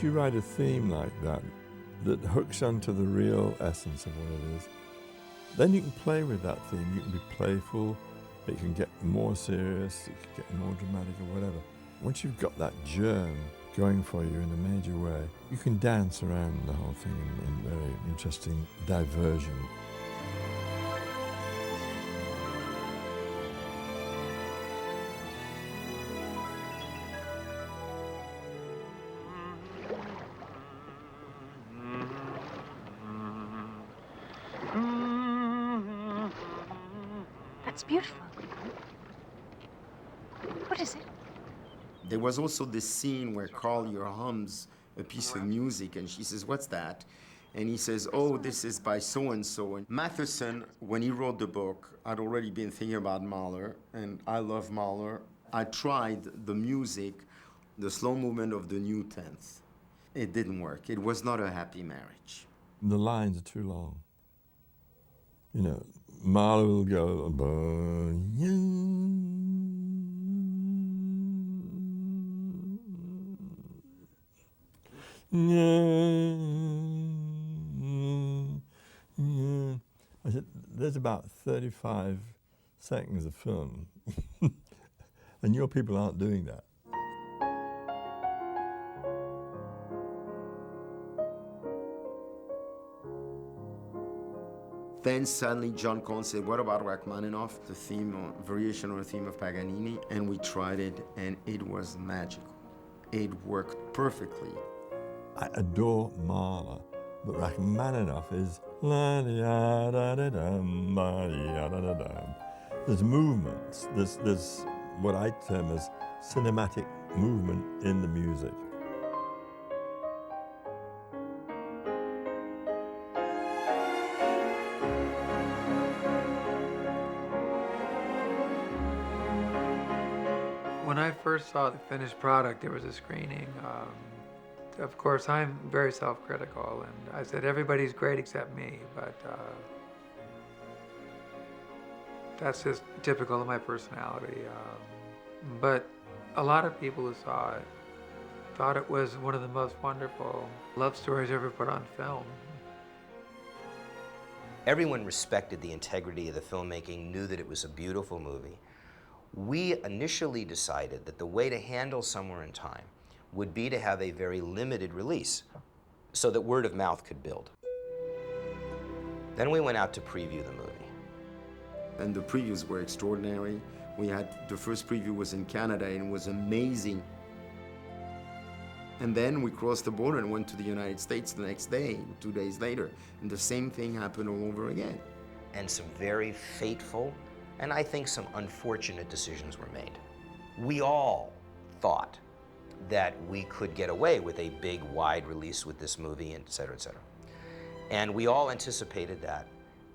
you write a theme like that, that hooks onto the real essence of what it is, then you can play with that theme. You can be playful, it can get more serious, it can get more dramatic or whatever. Once you've got that germ going for you in a major way, you can dance around the whole thing in very interesting diversion. That's beautiful. What is it? There was also this scene where Collier hums a piece of music and she says, "What's that?" And he says, "Oh, this is by so-and-so." And Matheson, when he wrote the book, I'd already been thinking about Mahler, and I love Mahler. I tried the music, the slow movement of the new tenth. It didn't work. It was not a happy marriage. The lines are too long. You know, Mahler will go, I said, there's about 35 seconds of film, and your people aren't doing that. Then suddenly John Cohn said, "What about Rachmaninoff, the theme, or variation on the theme of Paganini?" And we tried it, and it was magical. It worked perfectly. I adore Mahler, but Rachmaninoff is la-di-ya-da-da-dum, la-di-ya-da-da-dum. There's movements, there's what I term as cinematic movement in the music. When I first saw the finished product, there was a screening. Of course, I'm very self-critical, and I said, everybody's great except me, but that's just typical of my personality. But a lot of people who saw it thought it was one of the most wonderful love stories ever put on film. Everyone respected the integrity of the filmmaking, knew that it was a beautiful movie. We initially decided that the way to handle Somewhere in Time would be to have a very limited release so that word of mouth could build. Then we went out to preview the movie. And the previews were extraordinary. We had, the first preview was in Canada and it was amazing. And then we crossed the border and went to the United States the next day, 2 days later, and the same thing happened all over again. And some very fateful, and I think some unfortunate decisions were made. We all thought that we could get away with a big, wide release with this movie, and et cetera, et cetera. And we all anticipated that.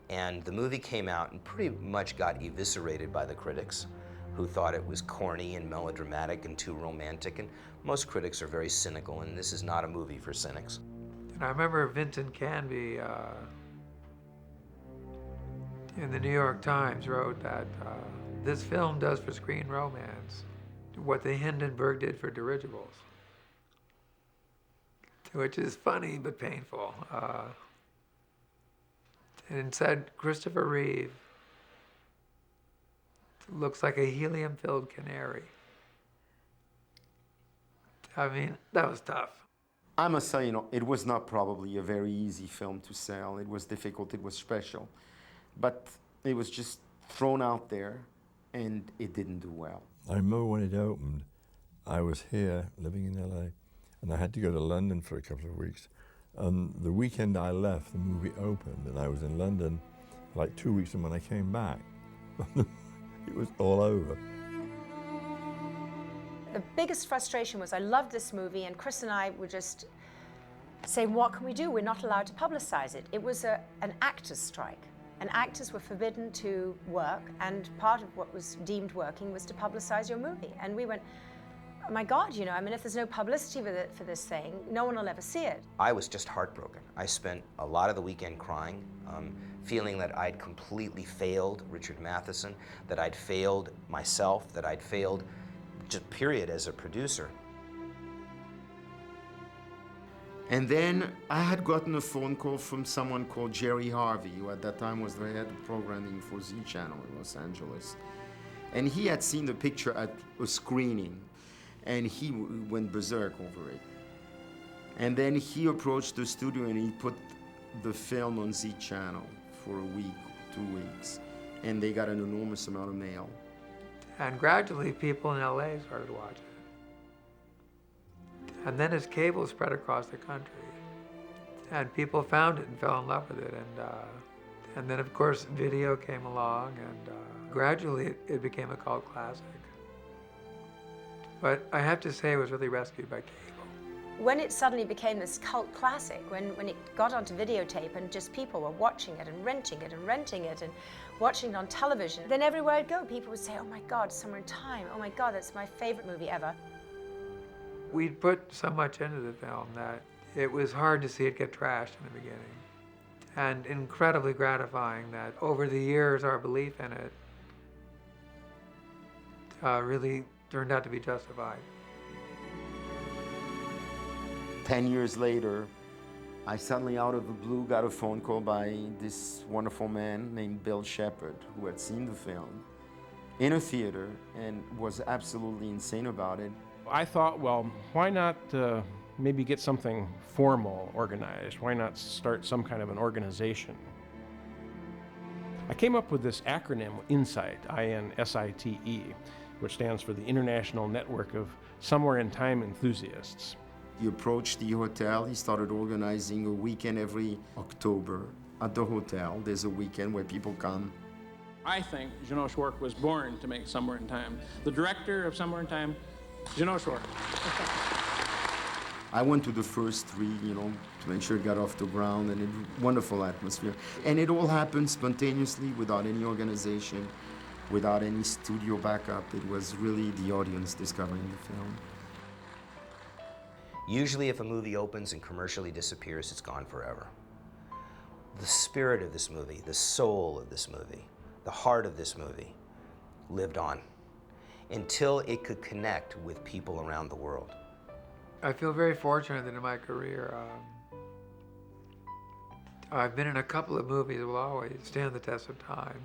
And the movie came out and pretty much got eviscerated by the critics, who thought it was corny and melodramatic and too romantic. And most critics are very cynical, and this is not a movie for cynics. And I remember Vincent Canby in the New York Times wrote that this film does for screen romance what the Hindenburg did for dirigibles, which is funny but painful. And said Christopher Reeve looks like a helium-filled canary. I mean, that was tough. I must say, it was not probably a very easy film to sell. It was difficult, it was special. But it was just thrown out there, and it didn't do well. I remember when it opened, I was here living in LA, and I had to go to London for a couple of weeks. And the weekend I left, the movie opened, and I was in London for like 2 weeks, and when I came back, it was all over. The biggest frustration was I loved this movie, and Chris and I were just saying, what can we do? We're not allowed to publicize it. It was an actors' strike. And actors were forbidden to work, and part of what was deemed working was to publicize your movie. And we went, oh my God, I mean, if there's no publicity for this thing, no one will ever see it. I was just heartbroken. I spent a lot of the weekend crying, feeling that I'd completely failed Richard Matheson, that I'd failed myself, that I'd failed, just period, as a producer. And then I had gotten a phone call from someone called Jerry Harvey, who at that time was the head of programming for Z Channel in Los Angeles. And he had seen the picture at a screening, and he went berserk over it. And then he approached the studio and he put the film on Z Channel for a week, 2 weeks, and they got an enormous amount of mail. And gradually, people in LA started watching it. And then as cable spread across the country, and people found it and fell in love with it. And then, of course, video came along, and gradually it became a cult classic. But I have to say it was really rescued by cable. When it suddenly became this cult classic, when it got onto videotape and just people were watching it and renting it and watching it on television, then everywhere I'd go, people would say, oh my God, Somewhere in Time. Oh my God, that's my favorite movie ever. We'd put so much into the film that it was hard to see it get trashed in the beginning. And incredibly gratifying that over the years, our belief in it really turned out to be justified. 10 years later, I suddenly, out of the blue, got a phone call by this wonderful man named Bill Shepard, who had seen the film in a theater and was absolutely insane about it. I thought, well, why not maybe get something formal organized? Why not start some kind of an organization? I came up with this acronym, INSITE, I-N-S-I-T-E, which stands for the International Network of Somewhere in Time Enthusiasts. He approached the hotel. He started organizing a weekend every October at the hotel. There's a weekend where people come. I think Jeannot Szwarc was born to make Somewhere in Time. The director of Somewhere in Time, Jeannot Szwarc. I went to the first 3, to make sure it got off the ground, and a wonderful atmosphere. And it all happened spontaneously, without any organization, without any studio backup. It was really the audience discovering the film. Usually if a movie opens and commercially disappears, it's gone forever. The spirit of this movie, the soul of this movie, the heart of this movie lived on until it could connect with people around the world. I feel very fortunate that in my career, I've been in a couple of movies that will always stand the test of time.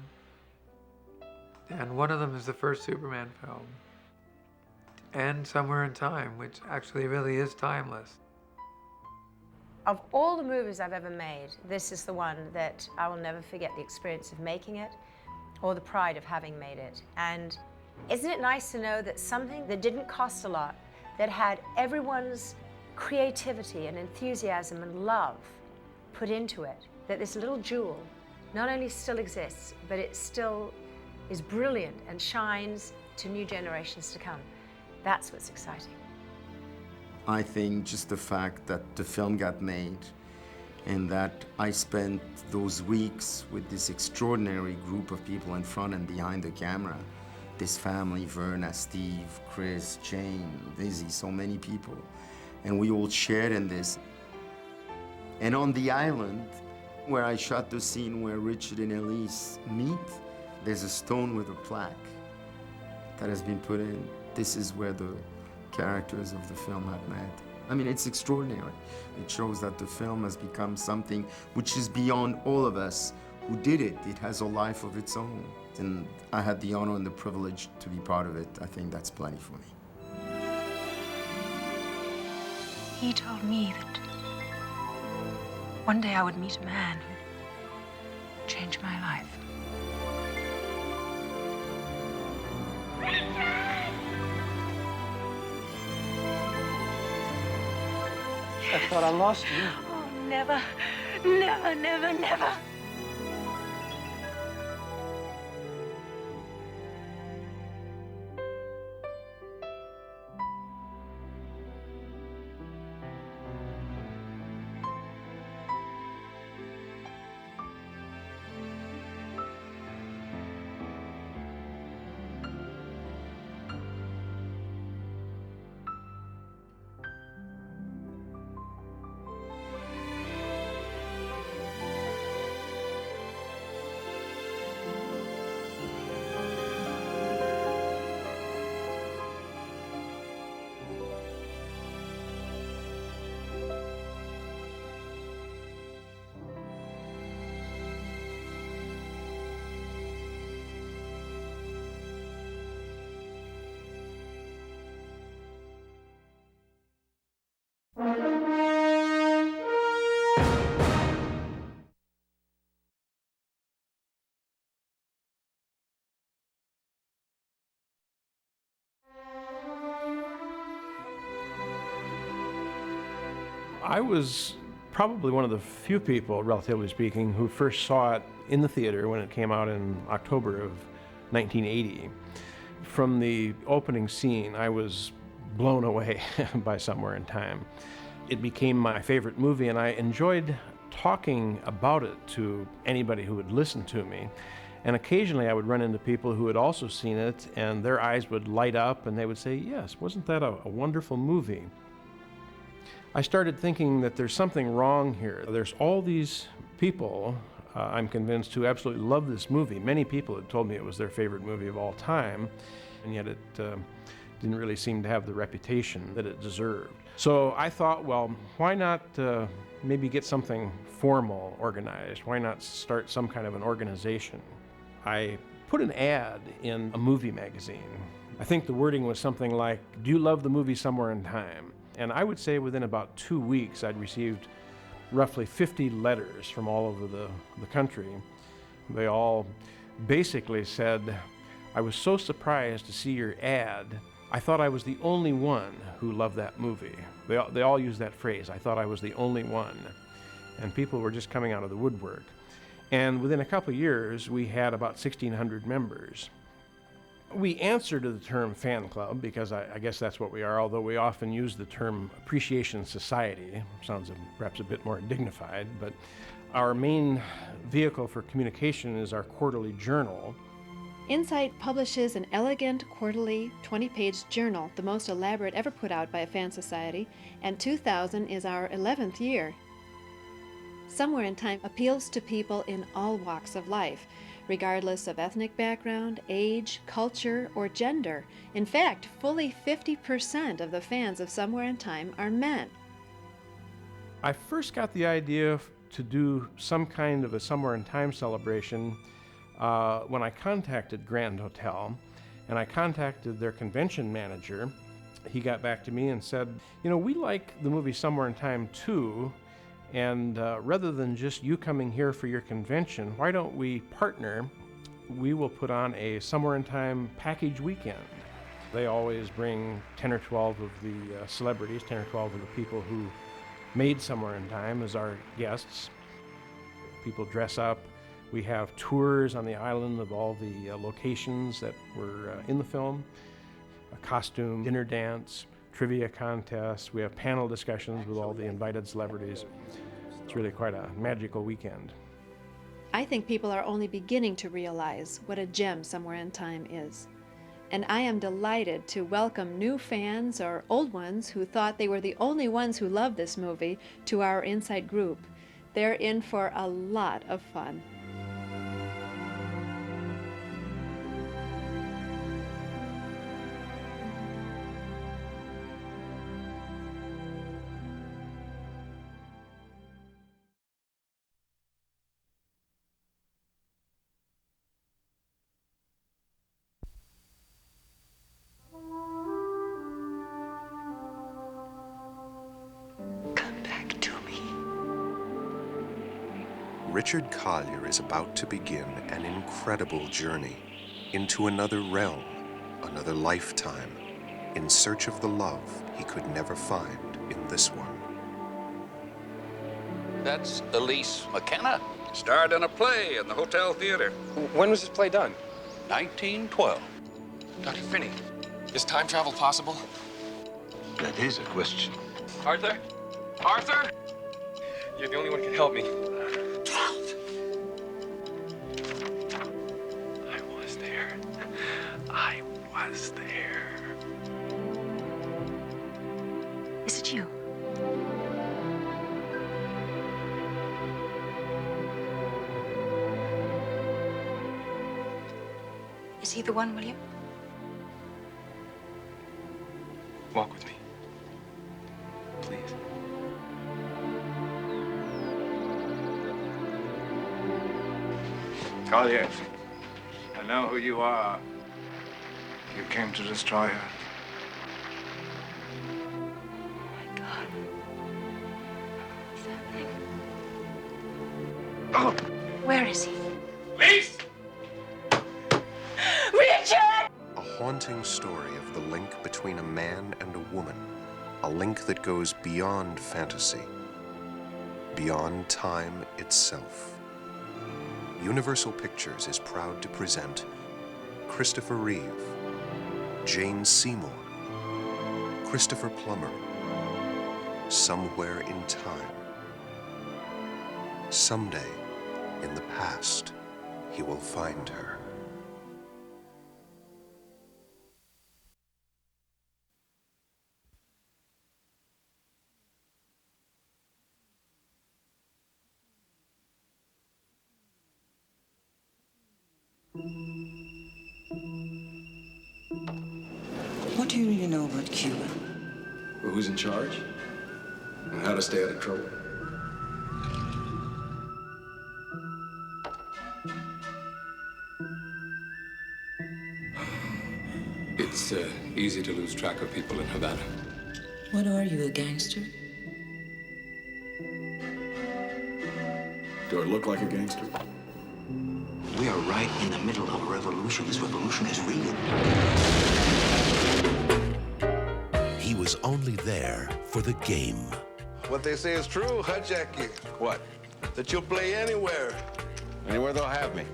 And one of them is the first Superman film, and Somewhere in Time, which actually really is timeless. Of all the movies I've ever made, this is the one that I will never forget the experience of making it or the pride of having made it. And isn't it nice to know that something that didn't cost a lot, that had everyone's creativity and enthusiasm and love put into it, that this little jewel not only still exists, but it still is brilliant and shines to new generations to come. That's what's exciting. I think just the fact that the film got made and that I spent those weeks with this extraordinary group of people in front and behind the camera, this family, Verna, Steve, Chris, Jane, Lizzie, so many people, and we all shared in this. And on the island where I shot the scene where Richard and Elise meet, there's a stone with a plaque that has been put in. This is where the characters of the film have met. I mean, it's extraordinary. It shows that the film has become something which is beyond all of us who did it. It has a life of its own. And I had the honor and the privilege to be part of it. I think that's plenty for me. He told me that one day I would meet a man who'd change my life. I thought I lost you. Oh, never, never, never, never. I was probably one of the few people, relatively speaking, who first saw it in the theater when it came out in October of 1980. From the opening scene, I was blown away by Somewhere in Time. It became my favorite movie, and I enjoyed talking about it to anybody who would listen to me. And occasionally I would run into people who had also seen it, and their eyes would light up and they would say, yes, wasn't that a wonderful movie? I started thinking that there's something wrong here. There's all these people, I'm convinced, who absolutely love this movie. Many people had told me it was their favorite movie of all time, and yet it didn't really seem to have the reputation that it deserved. So I thought, well, why not maybe get something formal organized? Why not start some kind of an organization? I put an ad in a movie magazine. I think the wording was something like, do you love the movie Somewhere in Time? And I would say within about 2 weeks, I'd received roughly 50 letters from all over the country. They all basically said, I was so surprised to see your ad. I thought I was the only one who loved that movie. They all use that phrase, I thought I was the only one. And people were just coming out of the woodwork. And within a couple of years, we had about 1,600 members. We answer to the term fan club because I guess that's what we are, although we often use the term appreciation society. Sounds perhaps a bit more dignified, but our main vehicle for communication is our quarterly journal. Insight publishes an elegant quarterly 20-page journal, the most elaborate ever put out by a fan society, and 2000 is our 11th year. Somewhere in Time appeals to people in all walks of life, regardless of ethnic background, age, culture, or gender. In fact, fully 50% of the fans of Somewhere in Time are men. I first got the idea to do some kind of a Somewhere in Time celebration when I contacted Grand Hotel, and I contacted their convention manager. He got back to me and said, you know, we like the movie Somewhere in Time too, and rather than just you coming here for your convention, why don't we partner? We will put on a Somewhere in Time package weekend. They always bring 10 or 12 of the celebrities, 10 or 12 of the people who made Somewhere in Time as our guests. People dress up. We have tours on the island of all the locations that were in the film, a costume dinner dance, trivia contests. We have panel discussions with all the invited celebrities. It's really quite a magical weekend. I think people are only beginning to realize what a gem Somewhere in Time is. And I am delighted to welcome new fans or old ones who thought they were the only ones who loved this movie to our Insight group. They're in for a lot of fun. Richard Collier is about to begin an incredible journey into another realm, another lifetime, in search of the love he could never find in this one. That's Elise McKenna. Starred in a play in the Hotel Theater. When was this play done? 1912. Dr. Finney, is time travel possible? That is a question. Arthur? Arthur? You're the only one who can help me. 12. I was there. I was there. Is it you? Is he the one, William? Walk with me. Please. Collier, I know who you are. You came to destroy her. Oh my God. What's happening? Oh! Where is he? Lise! Richard! A haunting story of the link between a man and a woman, a link that goes beyond fantasy, beyond time itself. Universal Pictures is proud to present Christopher Reeve, Jane Seymour, Christopher Plummer, Somewhere in Time. Someday, in the past, he will find her. What do you really know about Cuba? Well, who's in charge? And how to stay out of trouble. It's easy to lose track of people in Havana. What are you, a gangster? Do I look like a gangster? We are right in the middle of a revolution. This revolution is real. He was only there for the game. What they say is true, huh, Jackie? What? That you'll play anywhere. Anywhere they'll have me.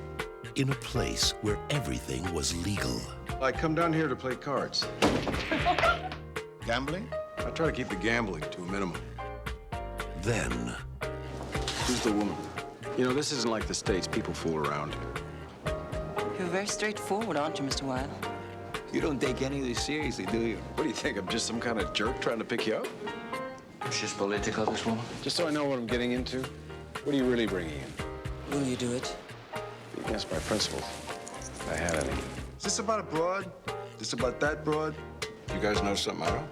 In a place where everything was legal. I come down here to play cards. Gambling? I try to keep the gambling to a minimum. Then... Who's the woman? You know, this isn't like the States. People fool around. You're very straightforward, aren't you, Mr. Wilde? You don't take any of this seriously, do you? What do you think? I'm just some kind of jerk trying to pick you up? She's political, this woman. Just so I know what I'm getting into, what are you really bringing in? Will you do it? Be against my principles, if I had any. Is this about a broad? Is this about that broad? You guys know something I don't?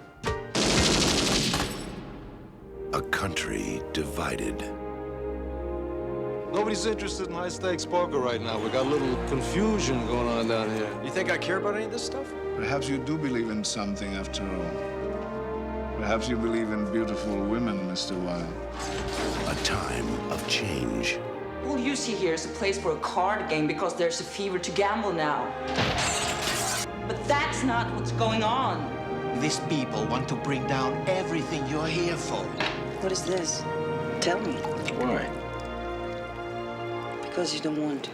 A country divided. Nobody's interested in high-stakes poker right now. We got a little confusion going on down here. You think I care about any of this stuff? Perhaps you do believe in something after all. Perhaps you believe in beautiful women, Mr. Wilde. A time of change. All you see here is a place for a card game because there's a fever to gamble now. But that's not what's going on. These people want to bring down everything you're here for. What is this? Tell me. Why? Because you don't want to.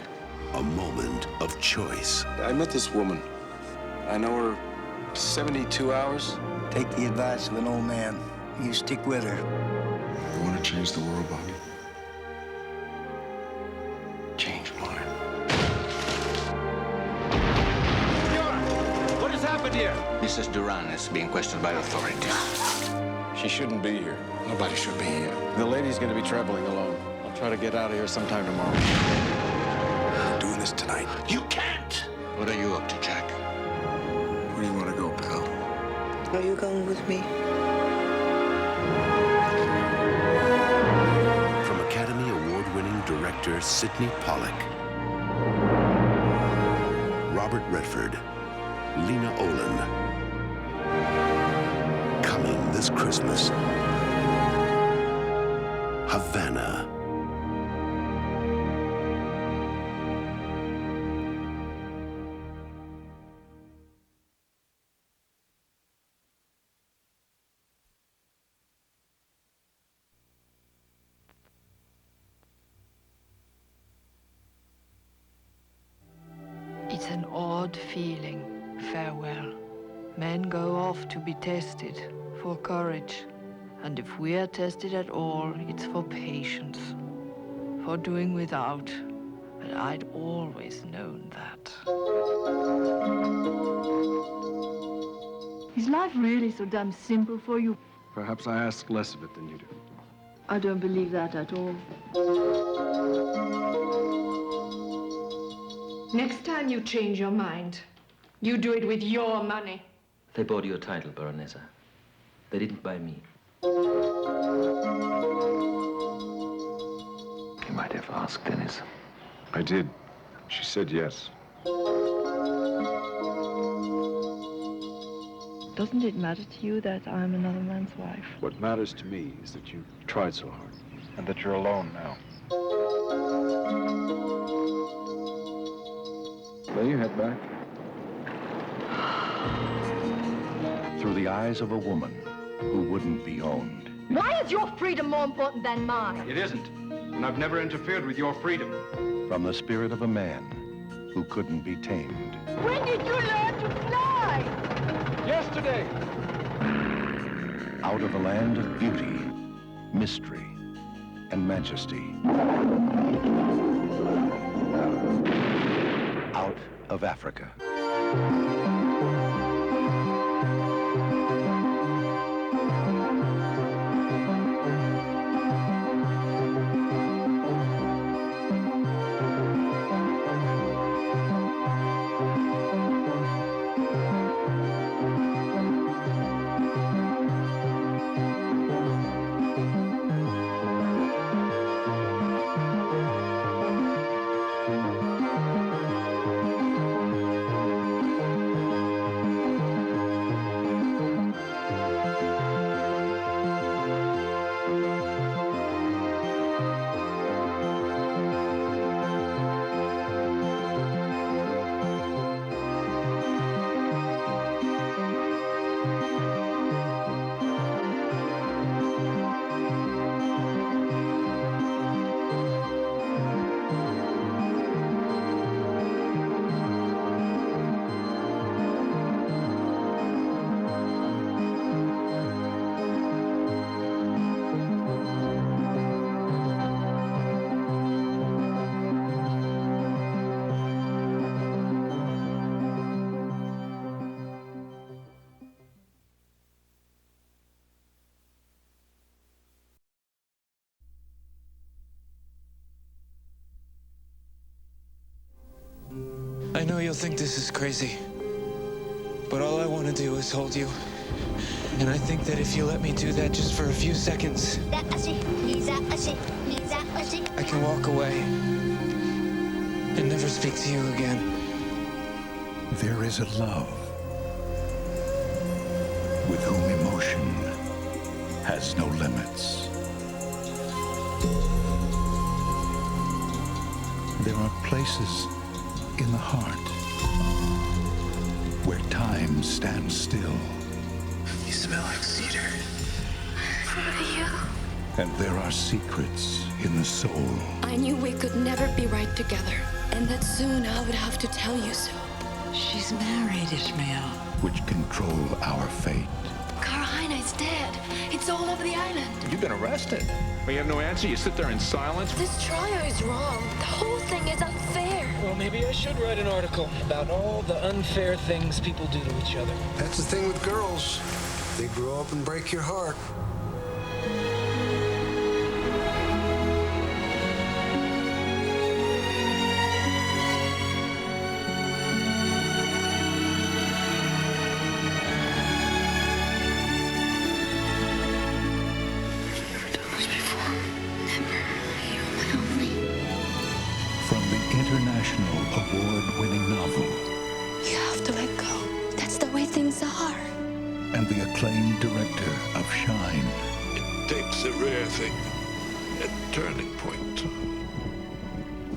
A moment of choice. I met this woman. I know her 72 hours. Take the advice of an old man. You stick with her. You want to change the world, Bobby? Change mine. What has happened here? Mrs. Duran is being questioned by authorities. She shouldn't be here. Nobody should be here. The lady's going to be traveling alone. I'll try to get out of here sometime tomorrow. I'm doing this tonight. You can't! What are you up to, Jack? Where do you want to go, pal? Are you going with me? From Academy Award-winning director Sidney Pollack, Robert Redford, Lena Olin. Coming this Christmas, Havana. It's an odd feeling, farewell. Men go off to be tested for courage. And if we are tested at all, it's for patience, for doing without. But I'd always known that. Is life really so damn simple for you? Perhaps I ask less of it than you do. I don't believe that at all. Next time you change your mind, you do it with your money. They bought your title, Baronessa. They didn't buy me. You might have asked Dennis. I did. She said yes. Doesn't it matter to you that I'm another man's wife? What matters to me is that you tried so hard and that you're alone now. Lay your head back. Through the eyes of a woman, who wouldn't be owned. Why is your freedom more important than mine? It isn't, and I've never interfered with your freedom. From the spirit of a man who couldn't be tamed. When did you learn to fly? Yesterday! Out of a land of beauty, mystery, and majesty. Out of Africa. I know you'll think this is crazy, but all I want to do is hold you. And I think that if you let me do that just for a few seconds, I can walk away and never speak to you again. There is a love with whom emotion has no limits. There are places in the heart where time stands still. You smell like cedar. So do you. And there are secrets in the soul. I knew we could never be right together, and that soon I would have to tell you so. She's married, Ishmael. Which control our fate. Karahina is dead. It's all over the island. You've been arrested. We have no answer. You sit there in silence. This trial is wrong. The whole thing is unfair. Well, maybe I should write an article about all the unfair things people do to each other. That's the thing with girls. They grow up and break your heart. International award-winning novel. You have to let go. That's the way things are. And the acclaimed director of Shine. It takes a rare thing, a turning point,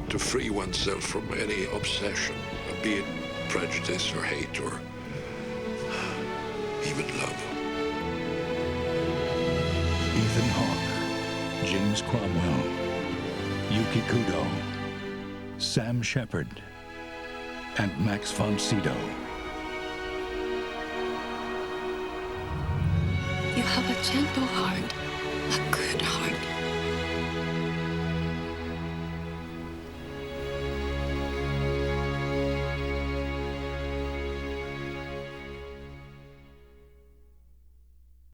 to free oneself from any obsession, be it prejudice or hate or even love. Ethan Hawke, James Cromwell, Yuki Kudo, Sam Shepard, and Max von Sydow. You have a gentle heart, a good heart.